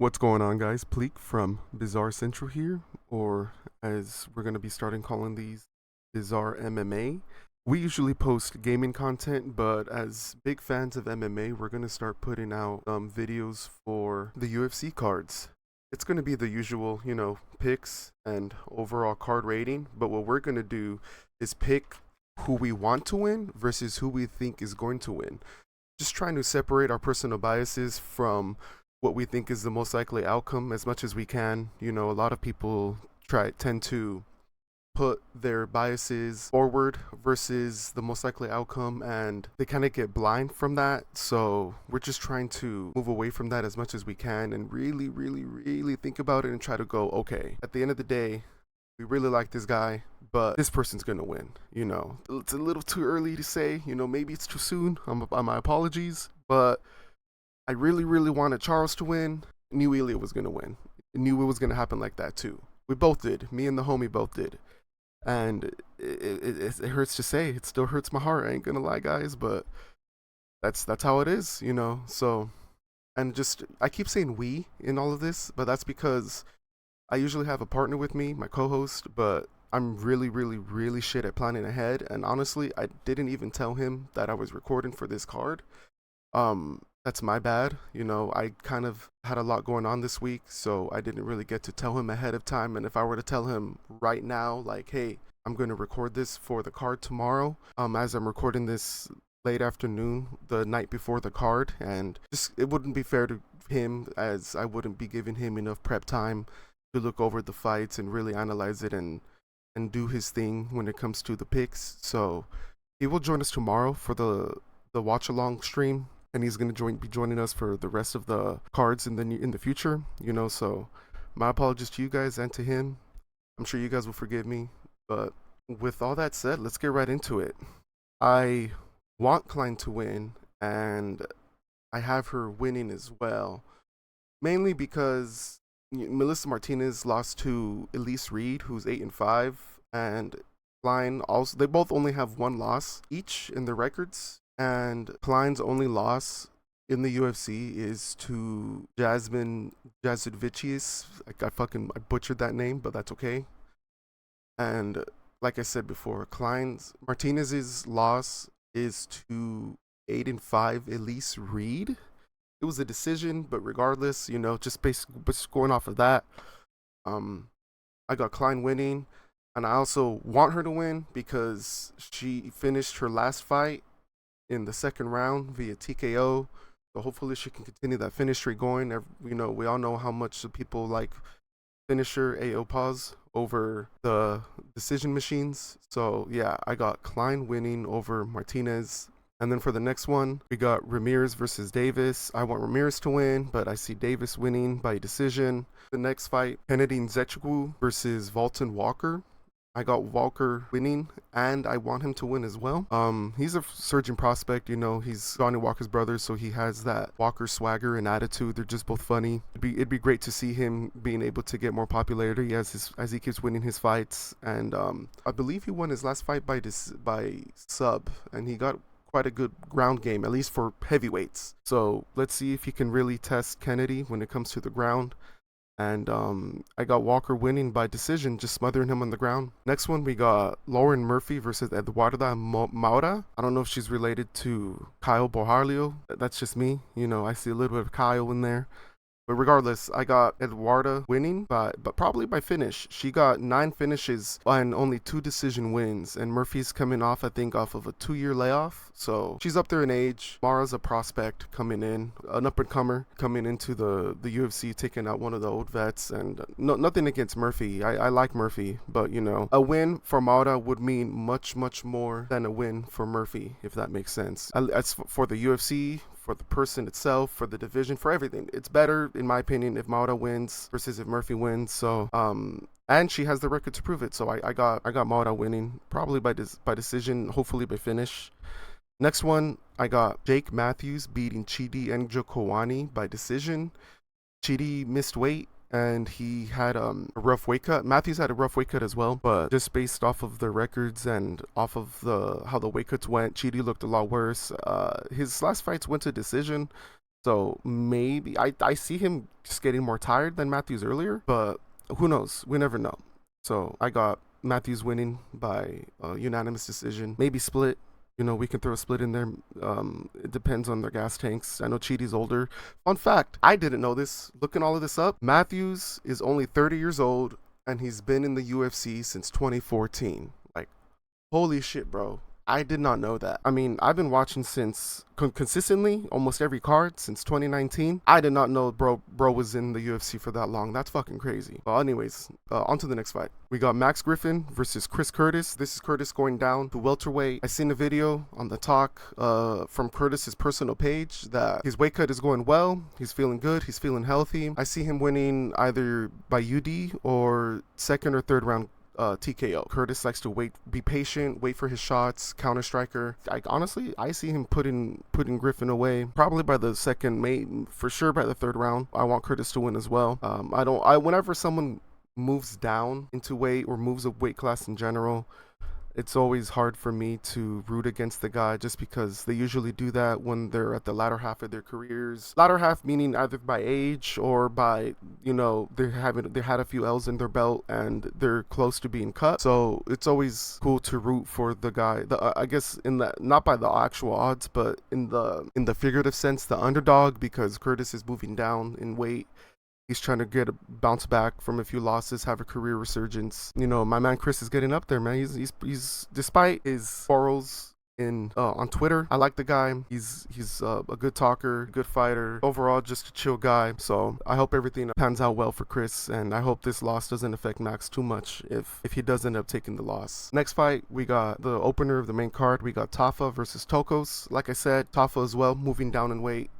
What's going on, guys? Pleek from Bizarre Central here, or as we're going to be starting calling these, Bizarre MMA. We usually post gaming content, but as big fans of MMA, we're going to start putting out videos for the UFC cards. It's going to be the usual, picks and overall card rating, but what we're going to do is pick who we want to win versus who we think is going to win. Just trying to separate our personal biases from what we think is the most likely outcome as much as we can. A lot of people tend to put their biases forward versus the most likely outcome, and they kind of get blind from that. So we're just trying to move away from that as much as we can and really, really, really think about it and try to go, okay, at the end of the day, we really like this guy, but this person's gonna win. It's a little too early to say. Maybe it's too soon. My apologies, but I really, really wanted Charles to win. Knew Ilya was gonna win. Knew it was gonna happen like that too. We both did. Me and the homie both did. And it hurts to say. It still hurts my heart. I ain't gonna lie, guys. But that's how it is. So, and just I keep saying we in all of this, but that's because I usually have a partner with me, my co-host. But I'm really, really, really shit at planning ahead. And honestly, I didn't even tell him that I was recording for this card. That's my bad. I kind of had a lot going on this week, so I didn't really get to tell him ahead of time. And if I were to tell him right now, like, hey, I'm going to record this for the card tomorrow, as I'm recording this late afternoon, the night before the card, and just it wouldn't be fair to him, as I wouldn't be giving him enough prep time to look over the fights and really analyze it and do his thing when it comes to the picks. So he will join us tomorrow for the watch along stream, and he's going to be joining us for the rest of the cards in the future. So my apologies to you guys and to him. I'm sure you guys will forgive me. But with all that said, let's get right into it. I want Klein to win, and I have her winning as well, mainly because Melissa Martinez lost to Elise Reed, who's 8-5, and Klein also. They both only have one loss each in their records, and Klein's only loss in the UFC is to Jasmine Jasudavicius. I butchered that name, but that's okay. And like I said before, Martinez's loss is to 8-5 Elise Reed. It was a decision, but regardless, just going off of that, I got Klein winning, and I also want her to win because she finished her last fight in the second round via TKO. So hopefully she can continue that finish streak going. We all know how much the people like finisher AO pause over the decision machines. So yeah, I got Klein winning over Martinez. And then for the next one, we got Ramirez versus Davis. I want Ramirez to win, but I see Davis winning by decision. The next fight, Kennedy Nzechukwu versus Volton Walker. I got Walker winning, and I want him to win as well. He's a surging prospect. He's Johnny Walker's brother, so he has that Walker swagger and attitude. They're just both funny. It'd be great to see him being able to get more popularity as he keeps winning his fights. And I believe he won his last fight by sub, and he got quite a good ground game, at least for heavyweights. So let's see if he can really test Kennedy when it comes to the ground. And I got Walker winning by decision, just smothering him on the ground. Next one, we got Lauren Murphy versus Eduarda Maura. I don't know if she's related to Kyle Borjalio. That's just me. I see a little bit of Kyle in there. But regardless, I got Eduarda winning, but probably by finish. She got 9 finishes and only 2 decision wins. And Murphy's coming off, I think, off of a 2-year layoff. So she's up there in age. Mara's a prospect coming in, an up-and-comer coming into the UFC, taking out one of the old vets. And nothing against Murphy. I like Murphy, but, a win for Mara would mean much, much more than a win for Murphy, if that makes sense. As for the UFC, for the person itself, for the division, for everything. It's better, in my opinion, if Maura wins versus if Murphy wins. So, and she has the record to prove it. So I got Maura winning, probably by decision, hopefully by finish. Next one, I got Jake Matthews beating Chidi Njokuani by decision. Chidi missed weight, and he had a rough weight cut. Matthews had a rough weight cut as well, but just based off of the records and off of how the weight cuts went, Chidi looked a lot worse. His last fights went to decision, So maybe I see him just getting more tired than Matthews earlier, but who knows? We never know. So I got Matthews winning by unanimous decision, maybe split. You know, we can throw a split in there. It depends on their gas tanks. I know Cheaty's older. Fun fact, I didn't know this. Looking all of this up, Matthews is only 30 years old, and he's been in the UFC since 2014. Like, holy shit, bro. I did not know that. I mean, I've been watching since consistently almost every card since 2019. I did not know bro was in the UFC for that long. That's fucking crazy. Well, anyways, on to the next fight. We got Max Griffin versus Chris Curtis. This is Curtis going down to welterweight. I seen a video on the talk from Curtis's personal page that his weight cut is going well. He's feeling good. He's feeling healthy. I see him winning either by UD or second or third round TKO. Curtis likes to wait, be patient, wait for his shots, counter striker. Honestly, I see him putting Griffin away probably by the second, for sure by the third round. I want Curtis to win as well. Whenever someone moves down into weight or moves a weight class in general, it's always hard for me to root against the guy just because they usually do that when they're at the latter half of their careers. Latter half meaning either by age or by, you know, they had a few L's in their belt and they're close to being cut. So it's always cool to root for the guy. I guess in the, not by the actual odds, but in the figurative sense, the underdog, because Curtis is moving down in weight. He's trying to get a bounce back from a few losses, have a career resurgence. You know, my man Chris is getting up there, man. He's despite his quarrels in on Twitter, I like the guy. He's a good talker, good fighter. Overall, just a chill guy. So I hope everything pans out well for Chris, and I hope this loss doesn't affect Max too much if he does end up taking the loss. Next fight, we got the opener of the main card. We got Tafa versus Tokos. Like I said, Tafa as well, moving down in weight.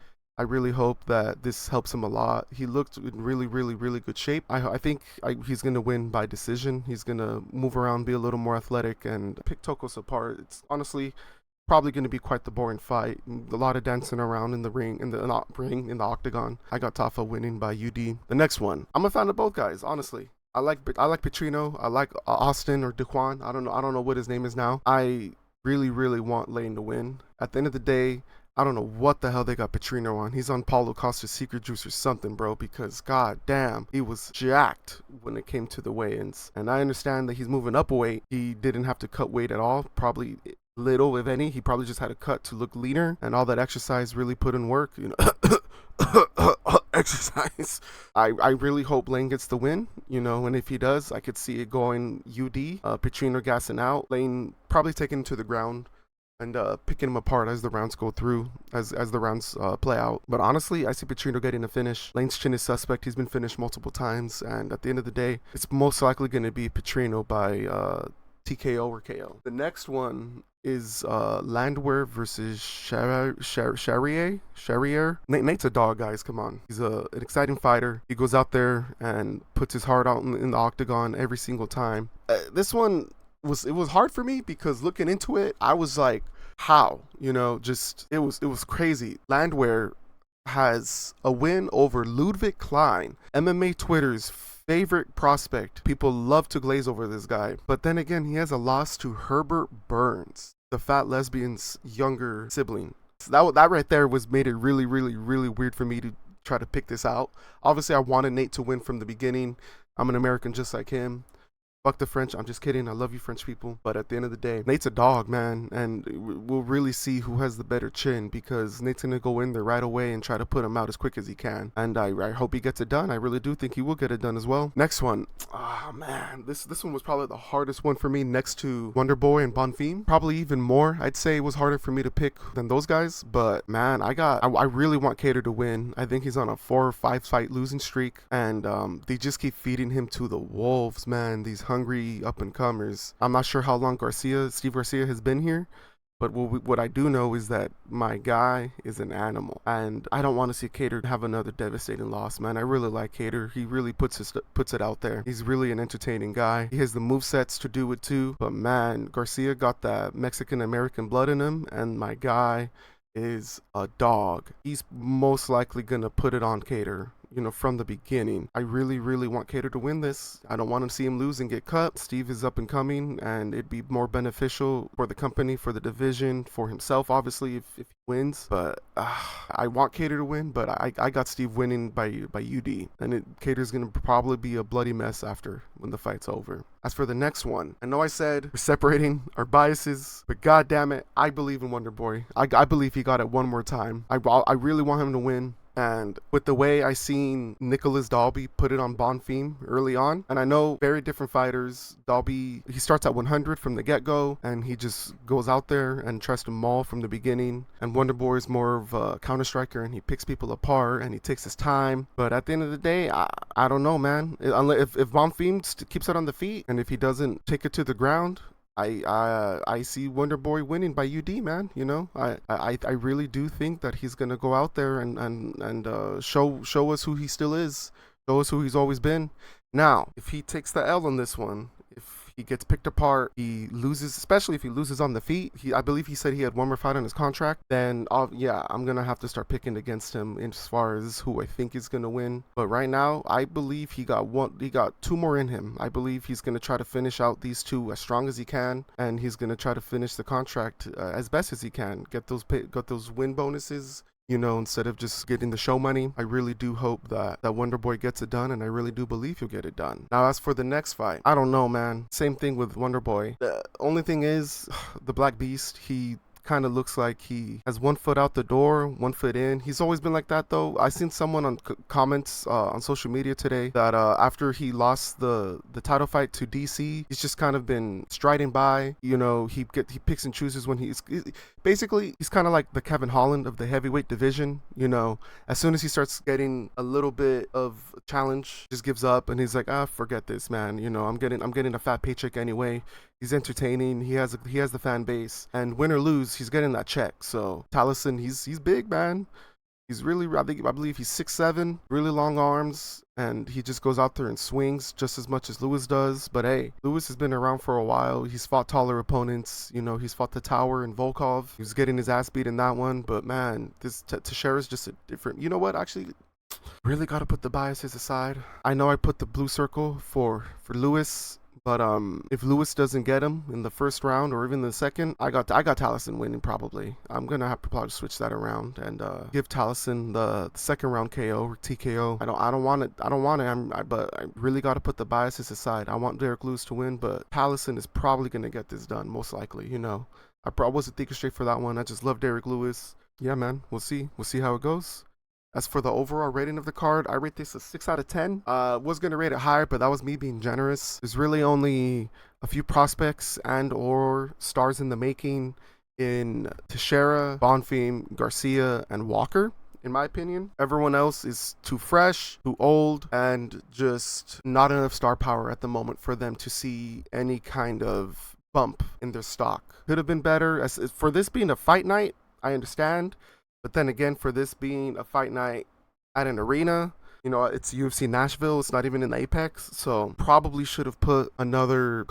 I really hope that this helps him a lot. He looked in really good shape. I think he's going to win by decision. He's going to move around, be a little more athletic, and pick Tokos apart. It's honestly probably going to be quite the boring fight. A lot of dancing around in the ring, in the octagon. I got Tafa winning by UD. The next one, I'm a fan of both guys, honestly. I like Petrino. I like Austin or Daquan. I don't know what his name is now. I really want Lane to win. At the end of the day, I don't know what the hell they got Petrino on. He's on Paulo Costa's secret juice or something, bro, because god damn, he was jacked when it came to the weigh-ins. And I understand that he's moving up a weight. He didn't have to cut weight at all, probably little, if any. He probably just had a cut to look leaner, and all that exercise really put in work, you know. Exercise. I really hope Lane gets the win, you know, and if he does, I could see it going UD, Petrino gassing out, Lane probably taking him to the ground and picking him apart as the rounds go through, as the rounds play out. But honestly, I see Petrino getting a finish. Lane's chin is suspect. He's been finished multiple times, and at the end of the day, it's most likely going to be Petrino by TKO or KO. The next one is Landwehr versus Charrier. Nate's a dog, guys. Come on. He's an exciting fighter. He goes out there and puts his heart out in the octagon every single time. This one, it was hard for me because looking into it, I was like, how? You know, just it was crazy. Landwehr has a win over Ludwig Klein, MMA Twitter's favorite prospect. People love to glaze over this guy. But then again, he has a loss to Herbert Burns, the fat lesbian's younger sibling. So that right there made it really weird for me to try to pick this out. Obviously, I wanted Nate to win from the beginning. I'm an American just like him. Fuck the French. I'm just kidding. I love you, French people. But at the end of the day, Nate's a dog, man. And we'll really see who has the better chin, because Nate's going to go in there right away and try to put him out as quick as he can. And I hope he gets it done. I really do think he will get it done as well. Next one. Oh, man. This one was probably the hardest one for me next to Wonder Boy and Bonfim. Probably even more. I'd say it was harder for me to pick than those guys. But, man, I really want Cater to win. I think he's on a 4 or 5 fight losing streak. And they just keep feeding him to the wolves, man. These hungry up-and-comers. I'm not sure how long Steve Garcia has been here, but what I do know is that my guy is an animal, and I don't want to see Cater have another devastating loss, man. I really like Cater. He really puts it out there. He's really an entertaining guy. He has the movesets to do it too, but man, Garcia got that Mexican-American blood in him, and my guy is a dog. He's most likely gonna put it on Cater. from the beginning. I really, really want Cater to win this. I don't want to see him lose and get cut. Steve is up and coming, and it'd be more beneficial for the company, for the division, for himself, obviously, if he wins. But I want Cater to win, but I got Steve winning by UD, and Cater's gonna probably be a bloody mess after when the fight's over. As for the next one, I know I said we're separating our biases, but god damn it, I believe in Wonder Boy. I believe he got it one more time. I really want him to win. And with the way I seen Nicholas Dalby put it on Bonfim early on, and I know very different fighters, Dalby, he starts at 100 from the get-go, and he just goes out there and tries to maul from the beginning. And Wonder Boy is more of a counter-striker, and he picks people apart, and he takes his time. But at the end of the day, I don't know, man. If Bonfim keeps it on the feet, and if he doesn't take it to the ground, I see Wonder Boy winning by UD, man. I really do think that he's gonna go out there and show us who he still is, show us who he's always been. Now, if he takes the L on this one, if he gets picked apart, he loses, especially if he loses on the feet. I believe he said he had one more fight on his contract. Then, yeah, I'm gonna have to start picking against him as far as who I think is gonna win. But right now, I believe he got two more in him. I believe he's gonna try to finish out these two as strong as he can, and he's gonna try to finish the contract as best as he can. Get those win bonuses. Instead of just getting the show money. I really do hope that Wonder Boy gets it done, and I really do believe he'll get it done. Now, as for the next fight, I don't know, man. Same thing with Wonder Boy. The only thing is, the Black Beast, he kind of looks like he has 1 foot out the door, 1 foot in. He's always been like that, though. I seen someone on comments on social media today that after he lost the title fight to DC, he's just kind of been striding by. He picks and chooses when he's kind of like the Kevin Holland of the heavyweight division. As soon as he starts getting a little bit of challenge, just gives up, and he's like, forget this, man. I'm getting a fat paycheck anyway. He's entertaining. He has the fan base, and win or lose, he's getting that check. So Taliesin, he's big, man. He's really, I believe he's 6'7", really long arms, and he just goes out there and swings just as much as Lewis does. But hey, Lewis has been around for a while. He's fought taller opponents. He's fought the Tower and Volkov. He was getting his ass beat in that one. But man, this Teixeira's just a different. You know what? Actually, really got to put the biases aside. I know I put the blue circle for Lewis. But if Lewis doesn't get him in the first round or even the second, I got Taliesin winning probably. I'm gonna have to probably switch that around and give Taliesin the second round KO or TKO. I don't want it. But I really got to put the biases aside. I want Derek Lewis to win, but Taliesin is probably gonna get this done most likely. I wasn't thinking straight for that one. I just love Derek Lewis. Yeah, man. We'll see how it goes. As for the overall rating of the card, I rate this a 6 out of 10. Was going to rate it higher, but that was me being generous. There's really only a few prospects and or stars in the making in Teixeira, Bonfim, Garcia, and Walker, in my opinion. Everyone else is too fresh, too old, and just not enough star power at the moment for them to see any kind of bump in their stock. Could have been better. As for this being a fight night, I understand. But then again, for this being a fight night at an arena, it's UFC Nashville. It's not even in the Apex. So probably should have put another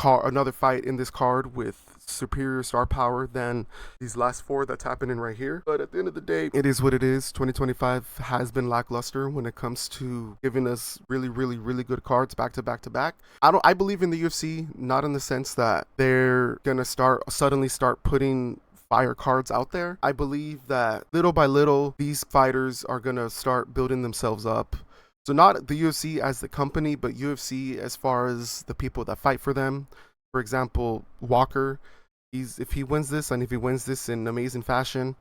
fight in this card with superior star power than these last 4 that's happening right here. But at the end of the day, it is what it is. 2025 has been lackluster when it comes to giving us really, really, really good cards back to back to back. I believe in the UFC, not in the sense that they're gonna suddenly start putting fire cards out there. I believe that little by little, these fighters are gonna start building themselves up. So not the UFC as the company, but UFC as far as the people that fight for them. For example, Walker, if he wins this, and if he wins this in amazing fashion,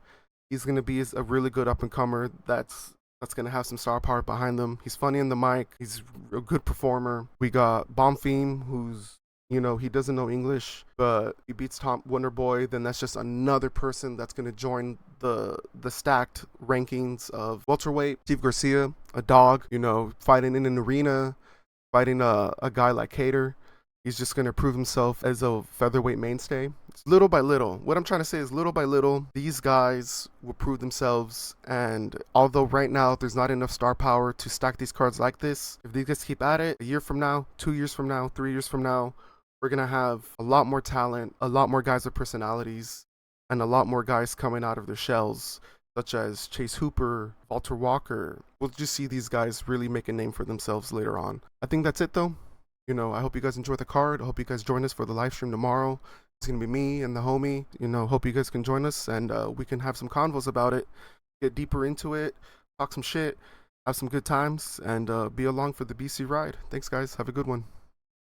he's gonna be a really good up and comer that's gonna have some star power behind them. He's funny in the mic. He's a good performer. We got Bonfim, who's he doesn't know English, but he beats Wonder Boy, then that's just another person that's going to join the stacked rankings of welterweight. Steve Garcia, a dog, fighting in an arena, fighting a guy like Cater. He's just going to prove himself as a featherweight mainstay. It's little by little. What I'm trying to say is little by little, these guys will prove themselves. And although right now there's not enough star power to stack these cards like this, if these guys keep at it, a year from now, 2 years from now, 3 years from now, we're going to have a lot more talent, a lot more guys with personalities, and a lot more guys coming out of their shells such as Chase Hooper, Walter Walker. We'll just see these guys really make a name for themselves later on. I think that's it though. I hope you guys enjoy the card. I hope you guys join us for the live stream tomorrow. It's gonna be me and the homie. Hope you guys can join us and we can have some convos about it, get deeper into it, talk some shit, have some good times, and be along for the BC ride. Thanks, guys. Have a good one.